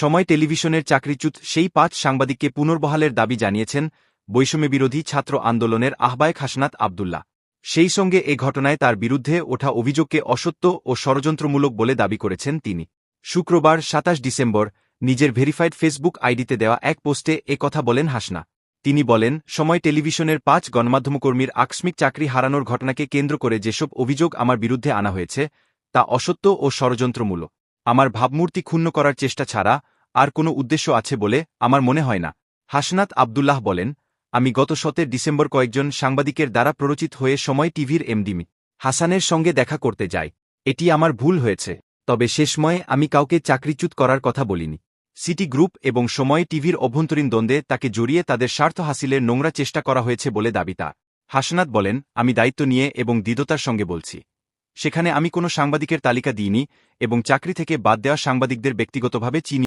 সময় টেলিভিশনের চাকরিচ্যুত সেই ৫ সাংবাদিককে পুনর্বহালের দাবি জানিয়েছেন বৈষম্যবিরোধী ছাত্র আন্দোলনের আহ্বায়ক হাসনাত আব্দুল্লাহ। সেই সঙ্গে এ ঘটনায় তার বিরুদ্ধে ওঠা অভিযোগকে অসত্য ও ষড়যন্ত্রমূলক বলে দাবি করেছেন তিনি। শুক্রবার ২৭ ডিসেম্বর নিজের ভেরিফাইড ফেসবুক আইডিতে দেওয়া এক পোস্টে এ কথা বলেন হাসনা। তিনি বলেন, সময় টেলিভিশনের ৫ গণমাধ্যমকর্মীর আকস্মিক চাকরি হারানোর ঘটনাকে কেন্দ্র করে যেসব অভিযোগ আমার বিরুদ্ধে আনা হয়েছে তা অসত্য ও ষড়যন্ত্রমূলক। আমার ভাবমূর্তি ক্ষুণ্ণ করার চেষ্টা ছাড়া আর কোনো উদ্দেশ্য আছে বলে আমার মনে হয় না। হাসনাত আব্দুল্লাহ বলেন, আমি গত ১৭ ডিসেম্বর কয়েকজন সাংবাদিকের দ্বারা প্ররোচিত হয়ে সময় টিভির এমডি হাসানের সঙ্গে দেখা করতে যাই। এটি আমার ভুল হয়েছে, তবে সে সময়ে আমি কাউকে চাকরিচ্যুত করার কথা বলিনি। সিটি গ্রুপ এবং সময় টিভির অভ্যন্তরীণ দ্বন্দ্বে তাকে জড়িয়ে তাদের স্বার্থ হাসিলের নোংরা চেষ্টা করা হয়েছে বলে দাবি তার। হাসনাত বলেন, আমি দায়িত্ব নিয়ে এবং দৃঢ়তার সঙ্গে বলছি, সেখানে আমি কোনো সাংবাদিকের তালিকা দিইনি এবং চাকরি থেকে বাদ দেওয়া সাংবাদিকদের ব্যক্তিগতভাবে চিনি।